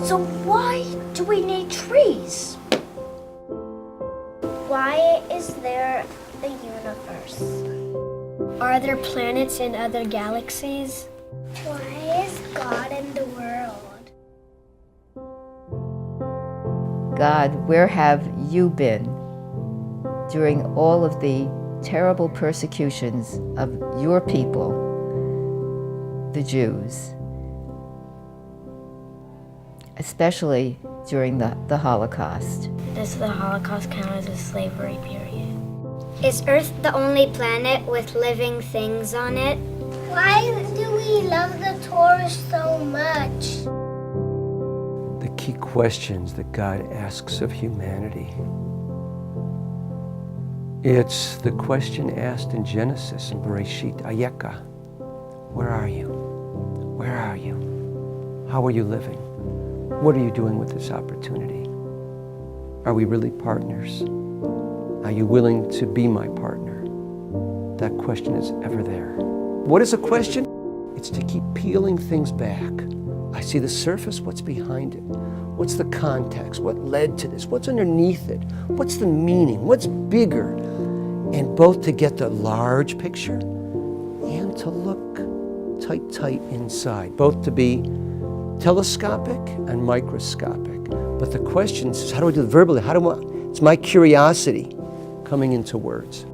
So why do we need trees? Why is there a universe? Are there planets in other galaxies? Why is God in the world? God, where have you been during all of the terrible persecutions of your people, the Jews, especially during the Holocaust? Does the Holocaust count as a slavery period? Is Earth the only planet with living things on it? Why do we love the Torah so much? The key questions that God asks of humanity. It's the question asked in Genesis and Bereshit, Ayeka, where are you? Where are you? How are you living? What are you doing with this opportunity? Are we really partners? Are you willing to be my partner? That question is ever there. What is a question? It's to keep peeling things back. I see the surface, what's behind it? What's the context? What led to this? What's underneath it? What's the meaning? What's bigger? And both to get the large picture and to look tight inside. Both to be telescopic and microscopic. But the question is, how do I do it verbally? It's my curiosity coming into words.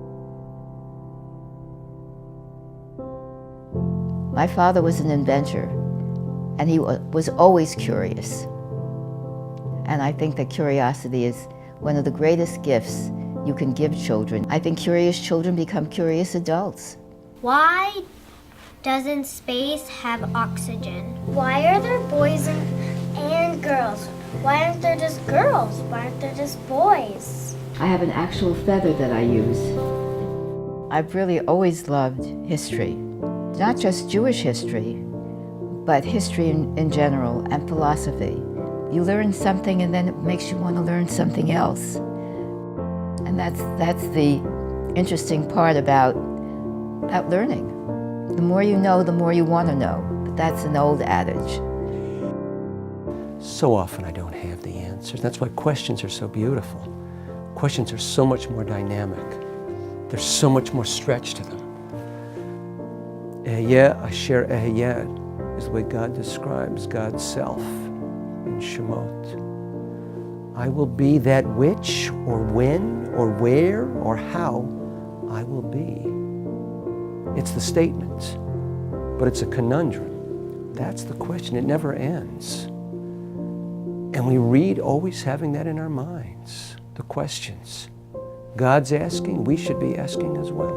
My father was an inventor, and he was always curious. And I think that curiosity is one of the greatest gifts you can give children. I think curious children become curious adults. Why doesn't space have oxygen? Why are there boys and girls? Why aren't there just girls? Why aren't there just boys? I have an actual feather that I use. I've really always loved history. Not just Jewish history, but history in general and philosophy. You learn something and then it makes you want to learn something else. And that's the interesting part about learning. The more you know, the more you want to know. But that's an old adage. So often I don't have the answers. That's why questions are so beautiful. Questions are so much more dynamic. There's so much more stretch to them. Ehyeh asher ehyeh is the way God describes God's self in Shemot. I will be that which, or when, or where, or how I will be. It's the statement, but it's a conundrum. That's the question. It never ends. And we read always having that in our minds, the questions. God's asking, we should be asking as well.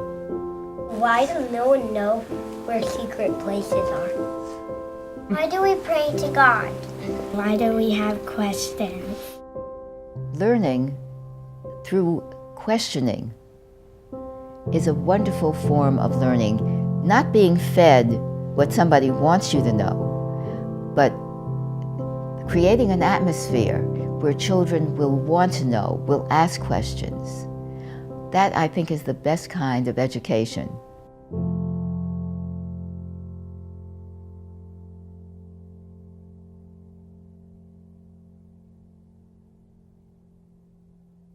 Why does no one know where secret places are? Why do we pray to God? Why do we have questions? Learning through questioning is a wonderful form of learning, not being fed what somebody wants you to know, but creating an atmosphere where children will want to know, will ask questions. That, I think, is the best kind of education.